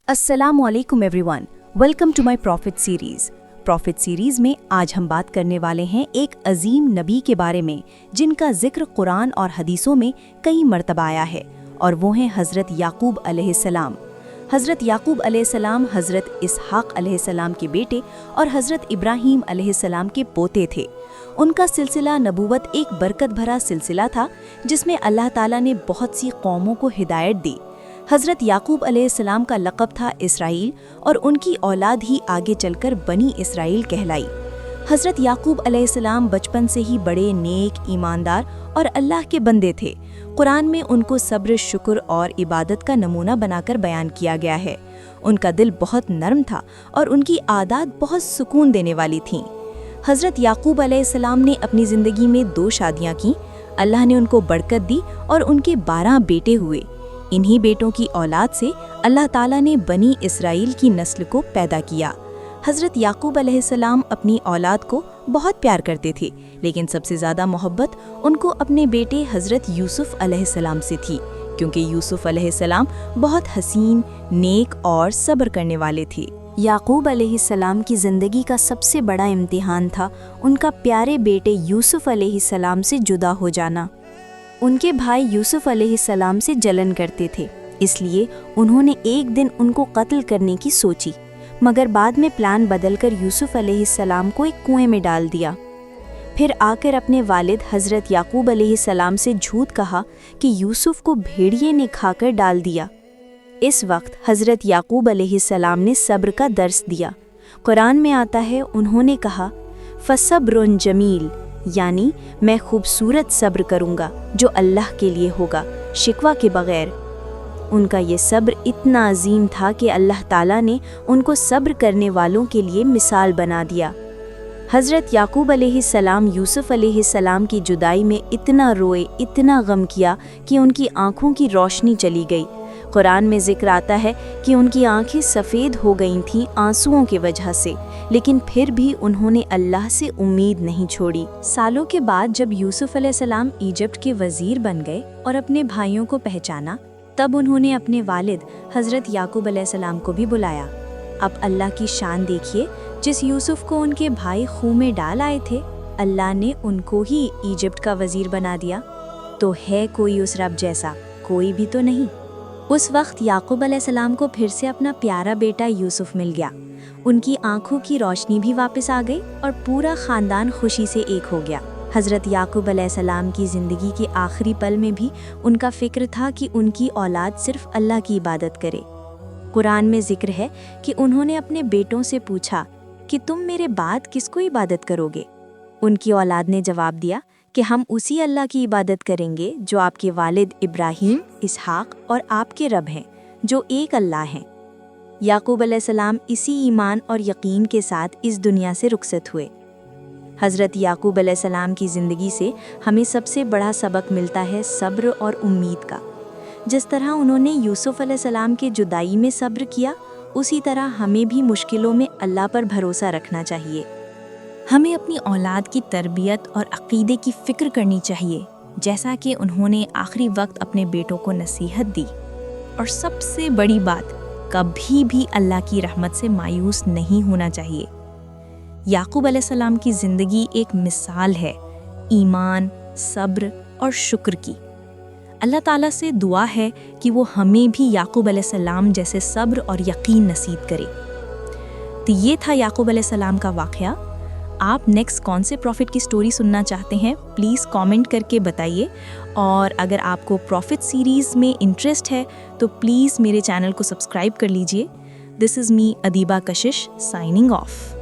अस्सलामुअलैकुम everyone, welcome to my profit series. Profit series में आज हम बात करने वाले हैं एक अजीम नबी के बारे में जिनका जिक्र कुरान और हदीसों में कई मर्तबा आया है, और वो हैं हज़रत याकूब अलैहिस्सलाम। हज़रत याकूब अलैहिस्सलाम हज़रत इसहाक़ अलैहिस्सलाम के बेटे और हज़रत इब्राहीम अलैहिस्सलाम के पोते थे। उनका सिलसिला नबूवत एक बरकत भरा सिलसिला था जिसमें अल्लाह ताला ने बहुत सी कौमों को हिदायत दी। हज़रत याकूब अलैहिस्सलाम का लक़ब था इसराइल, और उनकी औलाद ही आगे चलकर बनी इसराइल कहलाई। हज़रत याकूब अलैहिस्सलाम बचपन से ही बड़े नेक, ईमानदार और अल्लाह के बंदे थे। कुरान में उनको सब्र, शुक्र और इबादत का नमूना बनाकर बयान किया गया है। उनका दिल बहुत नरम था और उनकी आदत बहुत सुकून देने वाली थीं। हज़रत याकूब अलैहिस्सलाम ने अपनी ज़िंदगी में 2 शादियाँ कीं। अल्लाह ने उनको बरकत दी और उनके 12 बेटे हुए। इन्हीं बेटों की औलाद से अल्लाह ताला ने बनी इसराइल की नस्ल को पैदा किया। हज़रत याकूब अलैहिस्सलाम अपनी औलाद को बहुत प्यार करते थे, लेकिन सबसे ज़्यादा मोहब्बत उनको अपने बेटे हज़रत यूसुफ अलैहिस्सलाम से थी, क्योंकि यूसुफ अलैहिस्सलाम बहुत हसीन, नेक और सब्र करने वाले थे। याकूब अलैहिस्सलाम की ज़िंदगी का सबसे बड़ा इम्तिहान था उनका प्यारे बेटे यूसुफ अलैहिस्सलाम से जुदा हो जाना। उनके भाई यूसुफ अलैहिस्सलाम से जलन करते थे, इसलिए उन्होंने एक दिन उनको कत्ल करने की सोची, मगर बाद में प्लान बदलकर यूसुफ अलैहिस्सलाम को एक कुएं में डाल दिया। फिर आकर अपने वालिद हज़रत याकूब अलैहिस्सलाम से झूठ कहा कि यूसुफ को भेड़िए ने खाकर डाल दिया। इस वक्त हज़रत याकूब अलैहिस्सलाम ने सब्र का दर्स दिया। कुरान में आता है, उन्होंने कहा फ़सब्रुन जमील, यानी मैं खूबसूरत सब्र करूँगा जो अल्लाह के लिए होगा, शिकवा के बग़ैर। उनका ये सब्र इतना अजीम था कि अल्लाह ताला ने उनको सब्र करने वालों के लिए मिसाल बना दिया। हज़रत याकूब अलैहिस्सलाम यूसुफ अलैहिस्सलाम की जुदाई में इतना रोए, इतना गम किया कि उनकी आँखों की रोशनी चली गई। कुरान में ज़िक्र आता है कि उनकी आंखें सफ़ेद हो गई थीं आंसुओं की वजह से, लेकिन फिर भी उन्होंने अल्लाह से उम्मीद नहीं छोड़ी। सालों के बाद जब यूसुफ अलैहिस्सलाम इजिप्ट के वज़ीर बन गए और अपने भाइयों को पहचाना, तब उन्होंने अपने वालिद हज़रत याकूब अलैहिस्सलाम को भी बुलाया। अब अल्लाह की शान देखिए, जिस यूसुफ को उनके भाई खूह में डाल आए थे, अल्लाह ने उनको ही इजिप्ट का वज़ीर बना दिया। तो है कोई उस रब जैसा? कोई भी तो नहीं। उस वक्त याकूब अलैहिस्सलाम को फिर से अपना प्यारा बेटा यूसुफ मिल गया। उनकी आंखों की रोशनी भी वापस आ गई और पूरा ख़ानदान खुशी से एक हो गया। हज़रत याकूब अलैहिस्सलाम की ज़िंदगी के आखिरी पल में भी उनका फ़िक्र था कि उनकी औलाद सिर्फ़ अल्लाह की इबादत करे। कुरान में ज़िक्र है कि उन्होंने अपने बेटों से पूछा कि तुम मेरे बाद किसको इबादत करोगे? उनकी औलाद ने जवाब दिया कि हम उसी अल्लाह की इबादत करेंगे जो आपके वालिद इब्राहीम, इसहाक़ और आपके रब हैं, जो एक अल्लाह हैं। याकूब अलैहिस्सलाम इसी ईमान और यकीन के साथ इस दुनिया से रुखसत हुए। हज़रत याकूब अलैहिस्सलाम की ज़िंदगी से हमें सबसे बड़ा सबक मिलता है सब्र और उम्मीद का। जिस तरह उन्होंने यूसुफ अलैहिस्सलाम के जुदाई में सब्र किया, उसी तरह हमें भी मुश्किलों में अल्लाह पर भरोसा रखना चाहिए। हमें अपनी औलाद की तरबियत और अक़ीदे की फ़िक्र करनी चाहिए, जैसा कि उन्होंने आखिरी वक्त अपने बेटों को नसीहत दी। और सबसे बड़ी बात, कभी भी अल्लाह की रहमत से मायूस नहीं होना चाहिए। याकूब अलैहिस्सलाम की ज़िंदगी एक मिसाल है ईमान, सब्र और शुक्र की। अल्लाह ताला से दुआ है कि वो हमें भी याकूब अलैहिस्सलाम जैसे सब्र और यकीन नसीब करे। तो ये था याकूब अलैहिस्सलाम का वाक़या। आप नेक्स्ट कौन से प्रॉफिट की स्टोरी सुनना चाहते हैं, प्लीज़ कमेंट करके बताइए। और अगर आपको प्रॉफिट सीरीज़ में इंटरेस्ट है तो प्लीज़ मेरे चैनल को सब्सक्राइब कर लीजिए। This is me Adiba Kashish signing off.